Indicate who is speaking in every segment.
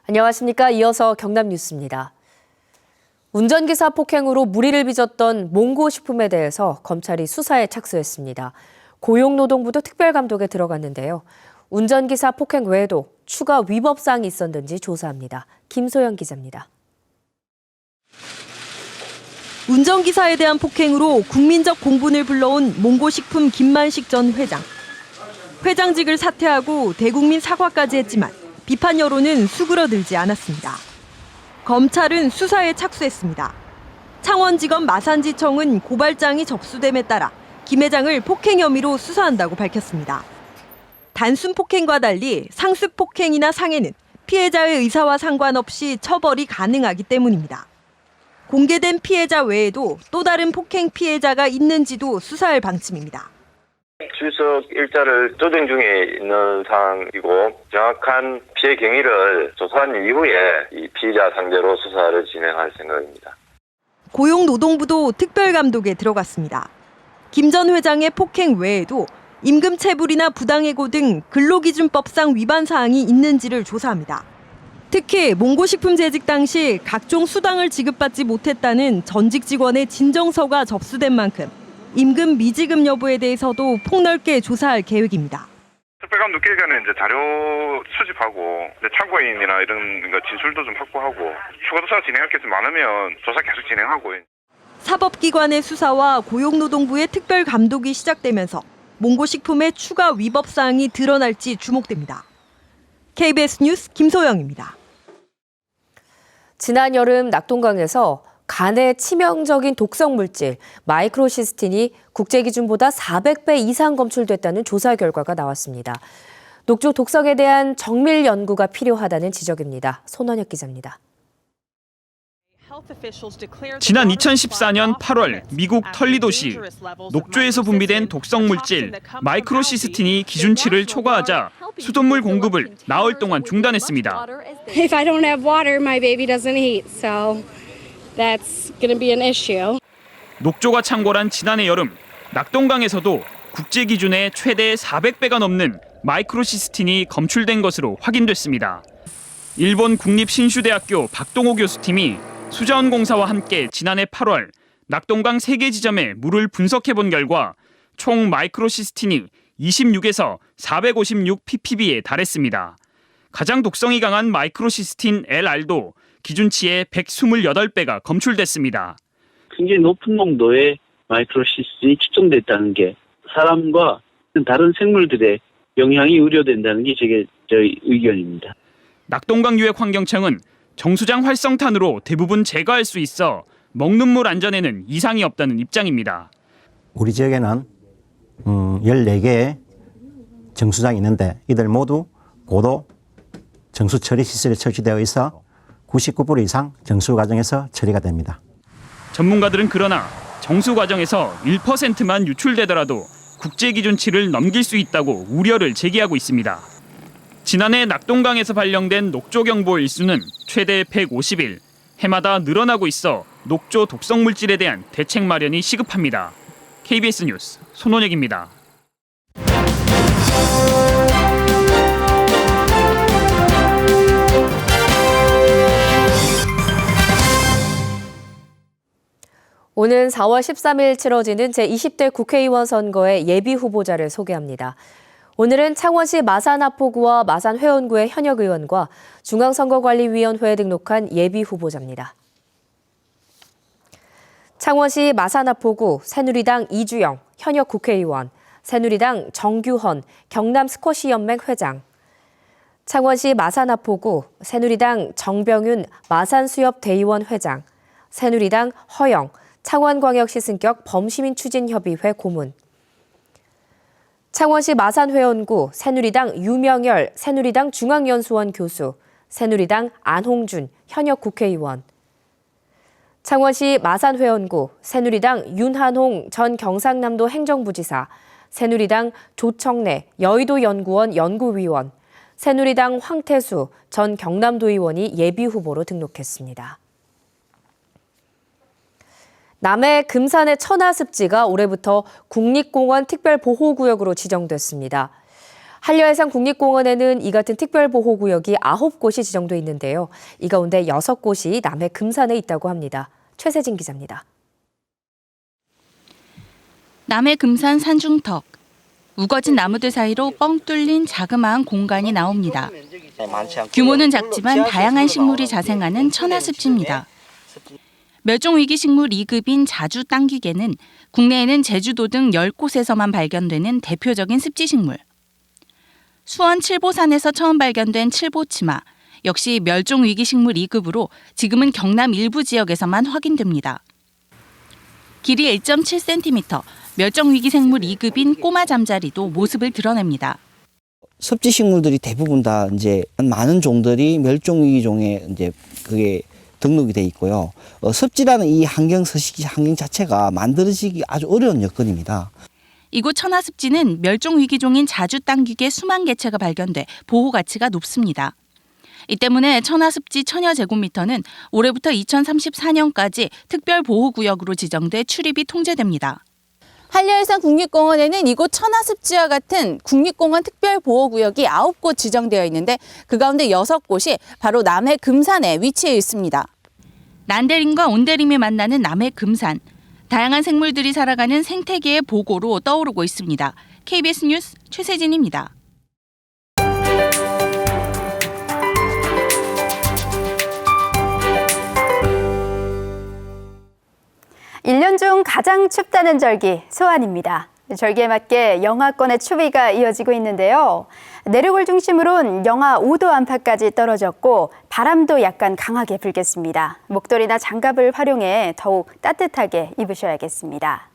Speaker 1: 안녕하십니까. 이어서 경남 뉴스입니다. 운전기사 폭행으로 물의를 빚었던 몽고식품에 대해서 검찰이 수사에 착수했습니다. 고용노동부도 특별감독에 들어갔는데요. 운전기사 폭행 외에도 추가 위법 사항이 있었는지 조사합니다. 김소영 기자입니다.
Speaker 2: 운전기사에 대한 폭행으로 국민적 공분을 불러온 몽고식품 김만식 전 회장. 회장직을 사퇴하고 대국민 사과까지 했지만 비판 여론은 수그러들지 않았습니다. 검찰은 수사에 착수했습니다. 창원지검 마산지청은 고발장이 접수됨에 따라 김 회장을 폭행 혐의로 수사한다고 밝혔습니다. 단순 폭행과 달리 상습 폭행이나 상해는 피해자의 의사와 상관없이 처벌이 가능하기 때문입니다. 공개된 피해자 외에도 또 다른 폭행 피해자가 있는지도 수사할 방침입니다.
Speaker 3: 출석 일자를 조정 중에 있는 상황이고 정확한 피해 경위를 조사한 이후에 이 피의자 상대로 수사를 진행할 생각입니다.
Speaker 2: 고용노동부도 특별감독에 들어갔습니다. 김 전 회장의 폭행 외에도 임금체불이나 부당해고 등 근로기준법상 위반 사항이 있는지를 조사합니다. 특히 몽고식품 재직 당시 각종 수당을 지급받지 못했다는 전직 직원의 진정서가 접수된 만큼 임금 미지급 여부에 대해서도 폭넓게 조사할 계획입니다.
Speaker 4: 특별감독 기획에는 이제 자료 수집하고 참고인이나 이런 진술도 좀 확보하고 추가 조사 진행할 게 좀 많으면 조사 계속 진행하고.
Speaker 2: 사법기관의 수사와 고용노동부의 특별감독이 시작되면서 몽고식품의 추가 위법 사항이 드러날지 주목됩니다. KBS 뉴스 김소영입니다.
Speaker 1: 지난 여름 낙동강에서 간에 치명적인 독성 물질 마이크로시스틴이 국제 기준보다 400배 이상 검출됐다는 조사 결과가 나왔습니다. 녹조 독성에 대한 정밀 연구가 필요하다는 지적입니다. 손원혁 기자입니다.
Speaker 5: 지난 2014년 8월 미국 털리도시 녹조에서 분비된 독성 물질 마이크로시스틴이 기준치를 초과하자 수돗물 공급을 나흘 동안 중단했습니다.
Speaker 6: If I don't have water, my baby doesn't eat. So that's going to be an issue.
Speaker 5: 녹조가 창궐한 지난해 여름 낙동강에서도 국제 기준의 최대 400배가 넘는 마이크로시스틴이 검출된 것으로 확인됐습니다. 일본 국립신슈대학교 박동호 교수팀이 수자원공사와 함께 지난해 8월 낙동강 3개 지점에 물을 분석해본 결과 총 마이크로시스틴이 26에서 456 ppb에 달했습니다. 가장 독성이 강한 마이크로시스틴 LR도 기준치의 128배가 검출됐습니다.
Speaker 7: 굉장히 높은 농도의 마이크로시스틴이 측정됐다는 게 사람과 다른 생물들의 영향이 우려된다는 게 저희 의견입니다.
Speaker 5: 낙동강 유역환경청은 정수장 활성탄으로 대부분 제거할 수 있어 먹는 물 안전에는 이상이 없다는 입장입니다.
Speaker 8: 우리 지역에는 14개의 정수장이 있는데 이들 모두 고도 정수 처리 시설에 설치되어 있어 99% 이상 정수 과정에서 처리가 됩니다.
Speaker 5: 전문가들은 그러나 정수 과정에서 1%만 유출되더라도 국제 기준치를 넘길 수 있다고 우려를 제기하고 있습니다. 지난해 낙동강에서 발령된 녹조 경보 일수는 최대 150일, 해마다 늘어나고 있어 녹조 독성 물질에 대한 대책 마련이 시급합니다. KBS 뉴스 손원혁입니다.
Speaker 1: 오는 4월 13일 치러지는 제20대 국회의원 선거의 예비 후보자를 소개합니다. 오늘은 창원시 마산하포구와 마산회원구의 현역 의원과 중앙선거관리위원회에 등록한 예비 후보자입니다. 창원시 마산하포구 새누리당 이주영 현역 국회의원, 새누리당 정규헌 경남스쿼시연맹 회장, 창원시 마산하포구 새누리당 정병윤 마산수협대의원 회장, 새누리당 허영 창원광역시 승격 범시민추진협의회 고문, 창원시 마산회원구 새누리당 유명열 새누리당 중앙연수원 교수, 새누리당 안홍준 현역 국회의원, 창원시 마산회원구 새누리당 윤한홍 전 경상남도 행정부지사, 새누리당 조청래 여의도연구원 연구위원, 새누리당 황태수 전 경남도의원이 예비후보로 등록했습니다. 남해 금산의 천하습지가 올해부터 국립공원 특별보호구역으로 지정됐습니다. 한려해상 국립공원에는 이 같은 특별보호구역이 9곳이 지정돼 있는데요. 이 가운데 6곳이 남해 금산에 있다고 합니다. 최세진 기자입니다.
Speaker 9: 남해 금산 산중턱. 우거진 나무들 사이로 뻥 뚫린 자그마한 공간이 나옵니다. 규모는 작지만 다양한 식물이 자생하는 천하습지입니다. 멸종위기 식물 2급인 자주 땅귀개는 국내에는 제주도 등 10곳에서만 발견되는 대표적인 습지식물. 수원 칠보산에서 처음 발견된 칠보치마, 역시 멸종위기 식물 2급으로 지금은 경남 일부 지역에서만 확인됩니다. 길이 1.7cm, 멸종위기 생물 2급인 꼬마 잠자리도 모습을 드러냅니다.
Speaker 10: 습지 식물들이 대부분 다 이제 많은 종들이 멸종위기종에 이제 그게 등록이 돼 있고요. 습지라는 이 환경 자체가 만들어지기 아주 어려운 여건입니다.
Speaker 9: 이곳 천하습지는 멸종위기종인 자주 땅귀개 수만 개체가 발견돼 보호 가치가 높습니다. 이 때문에 천하습지 1000여제곱미터는 올해부터 2034년까지 특별보호구역으로 지정돼 출입이 통제됩니다.
Speaker 11: 한려해상 국립공원에는 이곳 천하습지와 같은 국립공원 특별보호구역이 9곳 지정되어 있는데 그 가운데 6곳이 바로 남해 금산에 위치해 있습니다.
Speaker 9: 난대림과 온대림이 만나는 남해 금산. 다양한 생물들이 살아가는 생태계의 보고로 떠오르고 있습니다. KBS 뉴스 최세진입니다.
Speaker 12: 1년 중 가장 춥다는 절기, 소환입니다. 절기에 맞게 영하권의 추위가 이어지고 있는데요. 내륙을 중심으로는 영하 5도 안팎까지 떨어졌고 바람도 약간 강하게 불겠습니다. 목도리나 장갑을 활용해 더욱 따뜻하게 입으셔야겠습니다.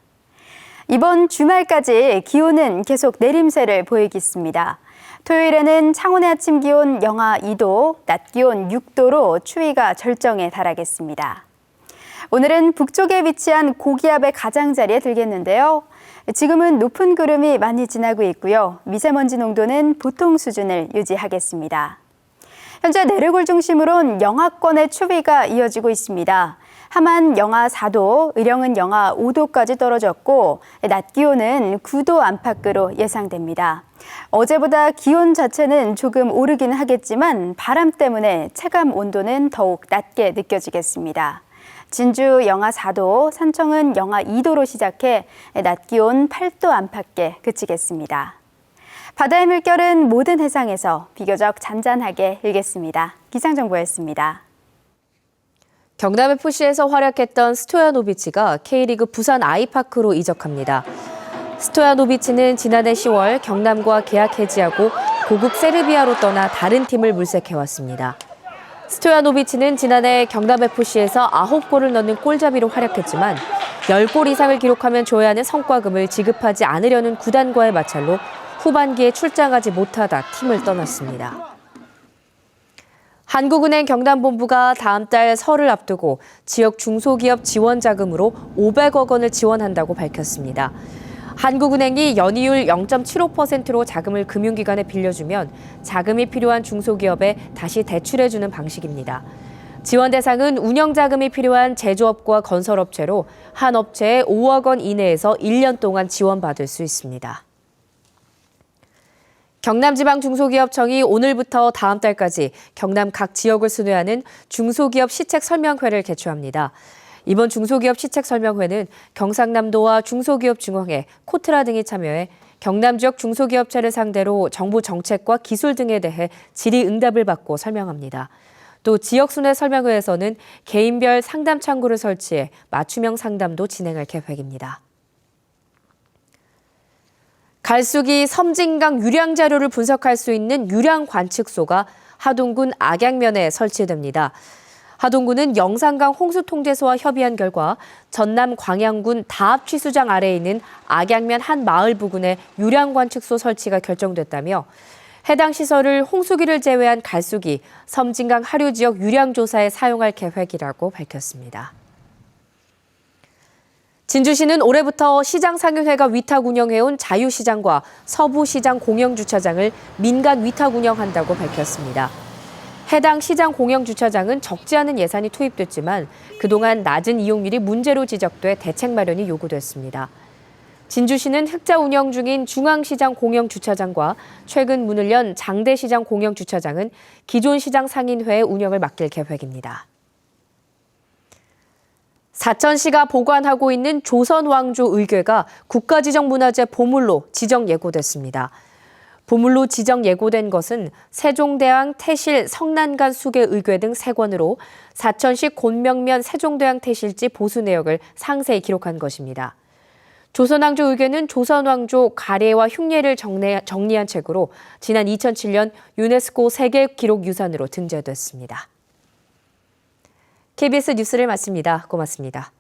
Speaker 12: 이번 주말까지 기온은 계속 내림세를 보이겠습니다. 토요일에는 창원의 아침 기온 영하 2도, 낮 기온 6도로 추위가 절정에 달하겠습니다. 오늘은 북쪽에 위치한 고기압의 가장자리에 들겠는데요. 지금은 높은 구름이 많이 지나고 있고요. 미세먼지 농도는 보통 수준을 유지하겠습니다. 현재 내륙을 중심으로는 영하권의 추위가 이어지고 있습니다. 함안 영하 4도, 의령은 영하 5도까지 떨어졌고 낮 기온은 9도 안팎으로 예상됩니다. 어제보다 기온 자체는 조금 오르긴 하겠지만 바람 때문에 체감 온도는 더욱 낮게 느껴지겠습니다. 진주 영하 4도, 산청은 영하 2도로 시작해 낮 기온 8도 안팎에 그치겠습니다. 바다의 물결은 모든 해상에서 비교적 잔잔하게 일겠습니다. 기상정보였습니다.
Speaker 1: 경남 FC에서 활약했던 스토야노비치가 K리그 부산 아이파크로 이적합니다. 스토야노비치는 지난해 10월 경남과 계약 해지하고 고국 세르비아로 떠나 다른 팀을 물색해왔습니다. 스토야노비치는 지난해 경남FC에서 9골을 넣는 골잡이로 활약했지만 10골 이상을 기록하면 줘야 하는 성과금을 지급하지 않으려는 구단과의 마찰로 후반기에 출장하지 못하다 팀을 떠났습니다. 한국은행 경남본부가 다음 달 설을 앞두고 지역 중소기업 지원 자금으로 500억 원을 지원한다고 밝혔습니다. 한국은행이 연이율 0.75%로 자금을 금융기관에 빌려주면 자금이 필요한 중소기업에 다시 대출해주는 방식입니다. 지원 대상은 운영자금이 필요한 제조업과 건설업체로 한 업체에 5억 원 이내에서 1년 동안 지원받을 수 있습니다. 경남지방중소기업청이 오늘부터 다음 달까지 경남 각 지역을 순회하는 중소기업 시책 설명회를 개최합니다. 이번 중소기업 시책 설명회는 경상남도와 중소기업중앙회, 코트라 등이 참여해 경남 지역 중소기업체를 상대로 정부 정책과 기술 등에 대해 질의응답을 받고 설명합니다. 또 지역 순회 설명회에서는 개인별 상담 창구를 설치해 맞춤형 상담도 진행할 계획입니다. 갈수기 섬진강 유량 자료를 분석할 수 있는 유량 관측소가 하동군 악양면에 설치됩니다. 하동군은 영산강 홍수통제소와 협의한 결과 전남 광양군 다압취수장 아래에 있는 악양면 한 마을 부근에 유량 관측소 설치가 결정됐다며 해당 시설을 홍수기를 제외한 갈수기, 섬진강 하류 지역 유량 조사에 사용할 계획이라고 밝혔습니다. 진주시는 올해부터 시장상인회가 위탁 운영해온 자유시장과 서부시장 공영주차장을 민간 위탁 운영한다고 밝혔습니다. 해당 시장 공영주차장은 적지 않은 예산이 투입됐지만 그동안 낮은 이용률이 문제로 지적돼 대책 마련이 요구됐습니다. 진주시는 흑자 운영 중인 중앙시장 공영주차장과 최근 문을 연 장대시장 공영주차장은 기존 시장 상인회의 운영을 맡길 계획입니다. 사천시가 보관하고 있는 조선왕조 의궤가 국가지정문화재 보물로 지정 예고됐습니다. 보물로 지정 예고된 것은 세종대왕 태실 성난간 수계 의궤 등 3권으로 사천시 곤명면 세종대왕 태실지 보수 내역을 상세히 기록한 것입니다. 조선왕조 의궤는 조선왕조 가례와 흉례를 정리한 책으로 지난 2007년 유네스코 세계기록유산으로 등재됐습니다. KBS 뉴스를 마칩니다. 고맙습니다.